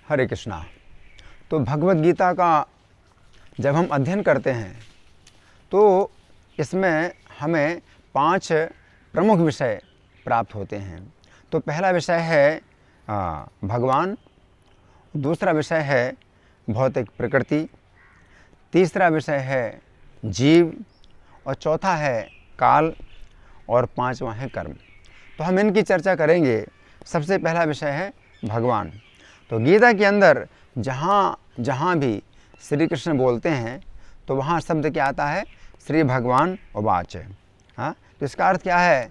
हरे कृष्णा। तो भगवत गीता का जब हम अध्ययन करते हैं तो इसमें हमें 5 प्रमुख विषय प्राप्त होते हैं। तो पहला विषय है भगवान, दूसरा विषय है भौतिक प्रकृति, तीसरा विषय है जीव, और चौथा है काल, और 5वां है कर्म। तो हम इनकी चर्चा करेंगे। सबसे पहला विषय है भगवान। तो गीता के अंदर जहाँ जहाँ भी श्री कृष्ण बोलते हैं तो वहाँ शब्द क्या आता है? श्री भगवान उवाच। हाँ, तो इसका अर्थ क्या है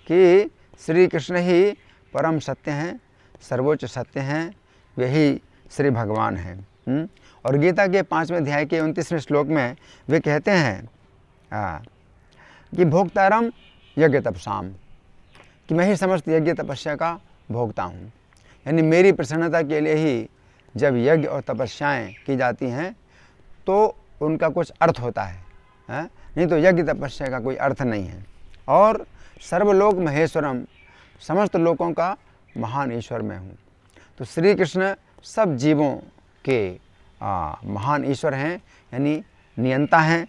कि श्री कृष्ण ही परम सत्य हैं, सर्वोच्च सत्य हैं, वही श्री भगवान हैं। और गीता के 5वें अध्याय के 29वें श्लोक में वे कहते हैं कि भोक्तारम यज्ञ तपसाम, कि मैं ही समस्त यज्ञ तपस्या का भोगता हूँ। यानी मेरी प्रसन्नता के लिए ही जब यज्ञ और तपस्याएं की जाती हैं तो उनका कुछ अर्थ होता है, नहीं तो यज्ञ तपस्या का कोई अर्थ नहीं है। और सर्वलोक महेश्वरम, समस्त लोकों का महान ईश्वर मैं हूँ। तो श्री कृष्ण सब जीवों के महान ईश्वर हैं, यानी नियंता हैं,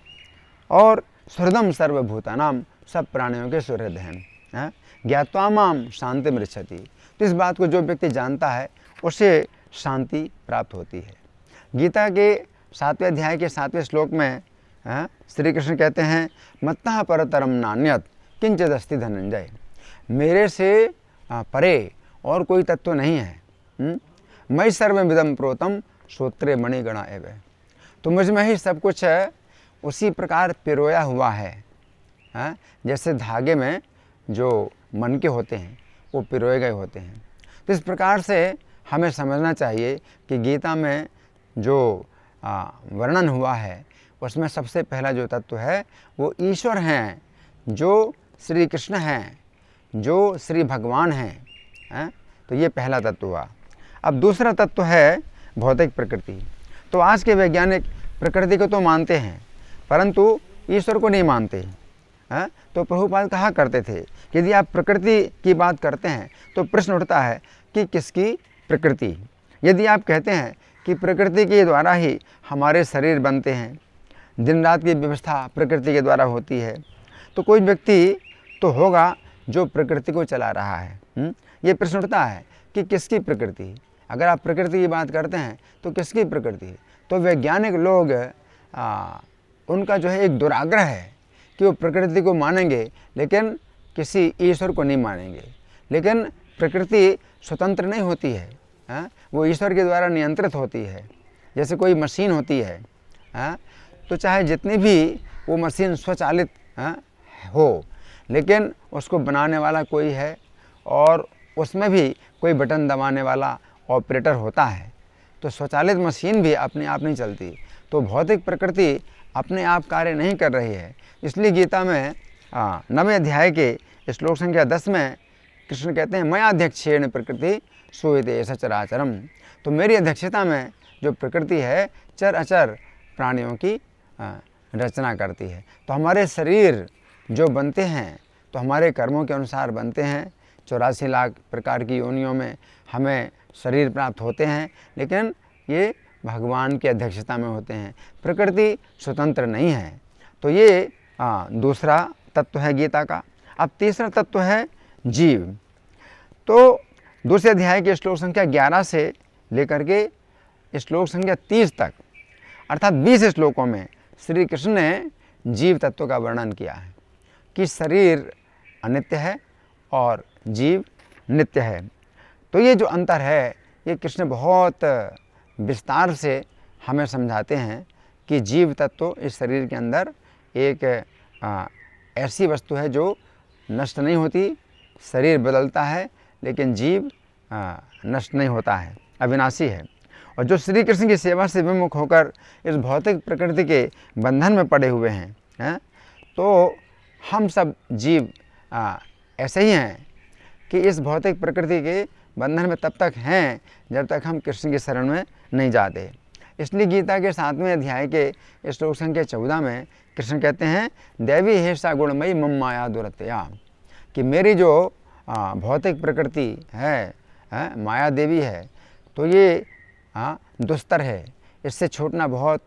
और सुहृदम सर्वभूतानाम, सब प्राणियों के सुहृद हैं। ज्ञात्वा माम शांति मृच्छति। तो इस बात को जो व्यक्ति जानता है उसे शांति प्राप्त होती है। गीता के 7वें अध्याय के 7वें श्लोक में श्री कृष्ण कहते हैं मत्तः परतरम नान्यत किंचिद अस्ति धनंजय। मेरे से परे और कोई तत्व नहीं है। मयि सर्वमिदं प्रोतम श्रोत्रे मणिगणा एव। तो मुझ में ही सब कुछ है, उसी प्रकार पिरोया हुआ है। जैसे धागे में जो मन के होते हैं वो पिरोए गए होते हैं। तो इस प्रकार से हमें समझना चाहिए कि गीता में जो वर्णन हुआ है उसमें सबसे पहला जो तत्व है वो ईश्वर हैं, जो श्री कृष्ण हैं, जो श्री भगवान हैं। तो ये पहला तत्व हुआ। अब दूसरा तत्व है भौतिक प्रकृति। तो आज के वैज्ञानिक प्रकृति को तो मानते हैं परंतु ईश्वर को नहीं मानते। तो प्रभुपाद कहा करते थे कि यदि आप प्रकृति की बात करते हैं तो प्रश्न उठता है कि किसकी प्रकृति। यदि आप कहते हैं कि प्रकृति के द्वारा ही हमारे शरीर बनते हैं, दिन रात की व्यवस्था प्रकृति के द्वारा होती है, तो कोई व्यक्ति तो होगा जो प्रकृति को चला रहा है। ये प्रश्न उठता है कि किसकी प्रकृति। अगर आप प्रकृति की बात करते हैं तो किसकी प्रकृति। तो वैज्ञानिक लोग उनका जो है एक दुराग्रह है कि वो प्रकृति को मानेंगे लेकिन किसी ईश्वर को नहीं मानेंगे। लेकिन प्रकृति स्वतंत्र नहीं होती है, वो ईश्वर के द्वारा नियंत्रित होती है। जैसे कोई मशीन होती है, तो चाहे जितनी भी वो मशीन स्वचालित हो, लेकिन उसको बनाने वाला कोई है और उसमें भी कोई बटन दबाने वाला ऑपरेटर होता है। तो स्वचालित मशीन भी अपने आप नहीं चलती। तो भौतिक प्रकृति अपने आप कार्य नहीं कर रही है। इसलिए गीता में 9वें अध्याय के श्लोक संख्या 10 में कृष्ण कहते हैं मया अध्यक्षेण प्रकृति सूयते सचराचरम। तो मेरी अध्यक्षता में जो प्रकृति है चर अचर प्राणियों की रचना करती है। तो हमारे शरीर जो बनते हैं तो हमारे कर्मों के अनुसार बनते हैं। 84 लाख प्रकार की योनियों में हमें शरीर प्राप्त होते हैं, लेकिन ये भगवान की अध्यक्षता में होते हैं। प्रकृति स्वतंत्र नहीं है। तो ये दूसरा तत्व है गीता का। अब तीसरा तत्व है जीव। तो दूसरे अध्याय के श्लोक संख्या 11 से लेकर के श्लोक संख्या 30 तक अर्थात 20 श्लोकों में श्री कृष्ण ने जीव तत्व का वर्णन किया है कि शरीर अनित्य है और जीव नित्य है। तो ये जो अंतर है ये कृष्ण बहुत विस्तार से हमें समझाते हैं कि जीव तत्व इस शरीर के अंदर एक ऐसी वस्तु है जो नष्ट नहीं होती। शरीर बदलता है लेकिन जीव नष्ट नहीं होता है, अविनाशी है। और जो श्री कृष्ण की सेवा से विमुख होकर इस भौतिक प्रकृति के बंधन में पड़े हुए हैं, तो हम सब जीव ऐसे ही हैं कि इस भौतिक प्रकृति के बंधन में तब तक हैं जब तक हम कृष्ण की शरण में नहीं जाते। इसलिए गीता के 7वें अध्याय के श्लोक संख्या 14 में कृष्ण कहते हैं दैवी हेषा गुणमयी मम माया दुरतया, कि मेरी जो भौतिक प्रकृति है, माया देवी है, तो ये दुस्तर है, इससे छूटना बहुत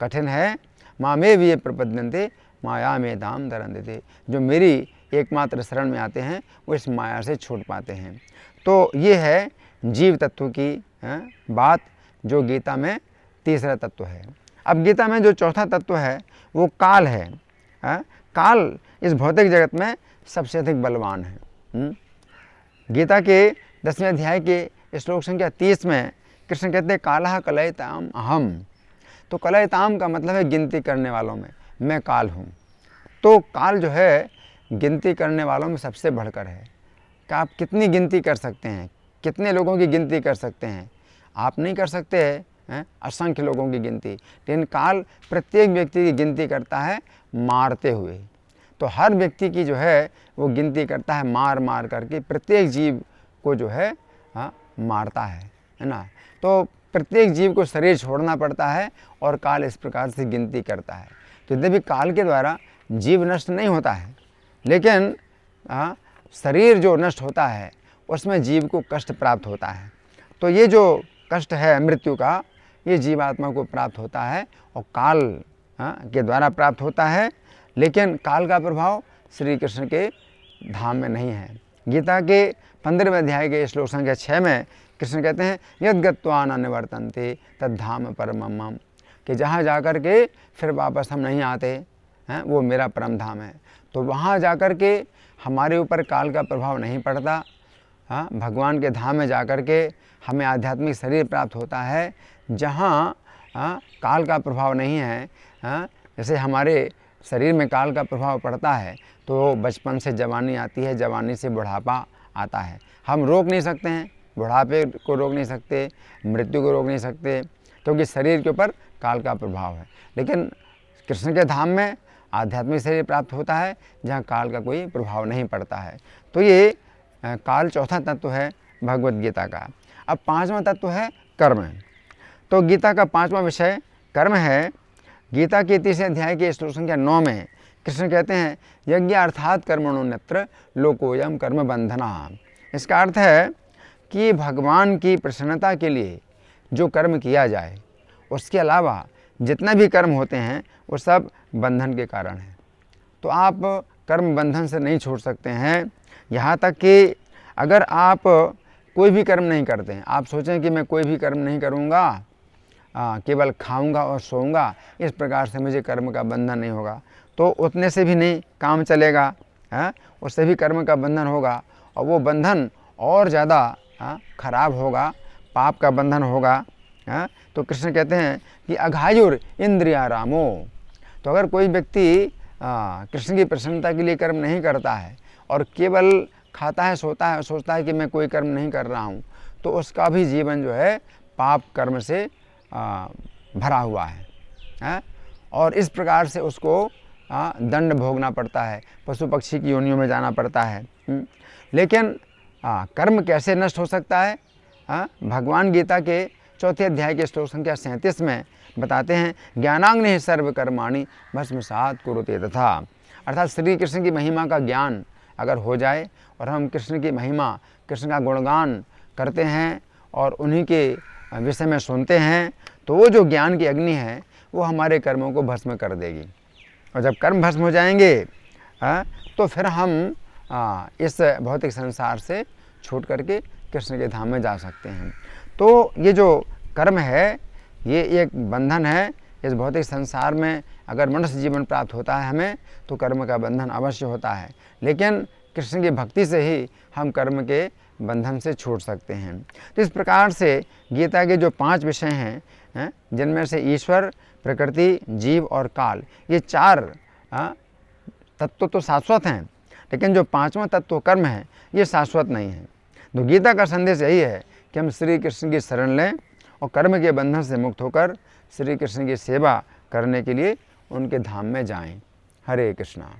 कठिन है। मामे भी ये प्रपद्यन्ते माया में दाम दरंदते, जो मेरी एकमात्र शरण में आते हैं वो इस माया से छूट पाते हैं। तो ये है जीव तत्व की बात, जो गीता में तीसरा तत्व है। अब गीता में जो चौथा तत्व है वो काल है। काल इस भौतिक जगत में सबसे अधिक बलवान है। गीता के 10वें अध्याय के श्लोक संख्या 30 में कृष्ण कहते हैं कालः कलयताम अहम। तो कलयताम का मतलब है गिनती करने वालों में मैं काल हूँ। तो काल जो है गिनती करने वालों में सबसे बढ़कर है कि आप कितनी गिनती कर सकते हैं, कितने लोगों की गिनती कर सकते हैं। आप नहीं कर सकते हैं असंख्य लोगों की गिनती, लेकिन काल प्रत्येक व्यक्ति की गिनती करता है मारते हुए। तो हर व्यक्ति की जो है वो गिनती करता है मार मार करके, प्रत्येक जीव को जो है मारता है ना। तो प्रत्येक जीव को शरीर छोड़ना पड़ता है और काल इस प्रकार से गिनती करता है। तो यद्यपि काल के द्वारा जीव नष्ट नहीं होता है, लेकिन शरीर जो नष्ट होता है उसमें जीव को कष्ट प्राप्त होता है। तो ये जो कष्ट है मृत्यु का, ये जीवात्मा को प्राप्त होता है और काल के द्वारा प्राप्त होता है। लेकिन काल का प्रभाव श्री कृष्ण के धाम में नहीं है। गीता के 15वें अध्याय के श्लोक संख्या 6 में कृष्ण कहते हैं यद गत्वा न निवर्तन्ते तद धाम परमं मम, कि जहाँ जाकर के फिर वापस हम नहीं आते हैं वो मेरा परम धाम है। तो वहाँ जाकर के हमारे ऊपर काल का प्रभाव नहीं पड़ता। भगवान के धाम में जाकर के हमें आध्यात्मिक शरीर प्राप्त होता है जहाँ काल का प्रभाव नहीं है। जैसे हमारे शरीर में काल का प्रभाव पड़ता है तो बचपन से जवानी आती है, जवानी से बुढ़ापा आता है। हम रोक नहीं सकते हैं, बुढ़ापे को रोक नहीं सकते, मृत्यु को रोक नहीं सकते, क्योंकि शरीर के ऊपर काल का प्रभाव है। लेकिन कृष्ण के धाम में आध्यात्मिक शरीर प्राप्त होता है जहाँ काल का कोई प्रभाव नहीं पड़ता है। तो ये काल चौथा तत्व है भगवत गीता का। अब पांचवा तत्व है कर्म। तो गीता का पांचवा विषय कर्म है। गीता के 3 अध्याय के श्लोक संख्या 9 में कृष्ण कहते हैं यज्ञ अर्थात कर्मणोन्यत्र लोकोयम कर्म बंधना। इसका अर्थ है कि भगवान की प्रसन्नता के लिए जो कर्म किया जाए, उसके अलावा जितना भी कर्म होते हैं वो सब बंधन के कारण है। तो आप कर्म बंधन से नहीं छोड़ सकते हैं। यहाँ तक कि अगर आप कोई भी कर्म नहीं करते हैं, आप सोचें कि मैं कोई भी कर्म नहीं करूँगा, केवल खाऊंगा और सोऊंगा, इस प्रकार से मुझे कर्म का बंधन नहीं होगा, तो उतने से भी नहीं काम चलेगा। उससे भी कर्म का बंधन होगा और वो बंधन और ज़्यादा खराब होगा, पाप का बंधन होगा। तो कृष्ण कहते हैं कि अघायुर इंद्रिया रामो। तो अगर कोई व्यक्ति कृष्ण की प्रसन्नता के लिए कर्म नहीं करता है और केवल खाता है, सोता है, सोचता है कि मैं कोई कर्म नहीं कर रहा हूँ, तो उसका भी जीवन जो है पाप कर्म से भरा हुआ है। और इस प्रकार से उसको दंड भोगना पड़ता है, पशु पक्षी की योनियों में जाना पड़ता है। लेकिन कर्म कैसे नष्ट हो सकता है? भगवान गीता के 4 अध्याय के श्लोक संख्या 37 में बताते हैं ज्ञानाग्नि सर्व कर्माणि भस्मसात् कुरुते तथा। अर्थात श्री कृष्ण की महिमा का ज्ञान अगर हो जाए और हम कृष्ण की महिमा, कृष्ण का गुणगान करते हैं और उन्हीं के विषय में सुनते हैं, तो वो जो ज्ञान की अग्नि है वो हमारे कर्मों को भस्म कर देगी। और जब कर्म भस्म हो जाएंगे तो फिर हम इस भौतिक संसार से छूट करके कृष्ण के धाम में जा सकते हैं। तो ये जो कर्म है ये एक बंधन है। इस भौतिक संसार में अगर मनुष्य जीवन प्राप्त होता है हमें, तो कर्म का बंधन अवश्य होता है, लेकिन कृष्ण की भक्ति से ही हम कर्म के बंधन से छूट सकते हैं। तो इस प्रकार से गीता के जो 5 विषय हैं, जिनमें से ईश्वर, प्रकृति, जीव और काल, ये 4 तत्व तो शाश्वत हैं, लेकिन जो 5वां तत्व कर्म है ये शाश्वत नहीं है। तो गीता का संदेश यही है कि हम श्री कृष्ण की शरण लें और कर्म के बंधन से मुक्त होकर श्री कृष्ण की सेवा करने के लिए उनके धाम में जाएं। हरे कृष्णा।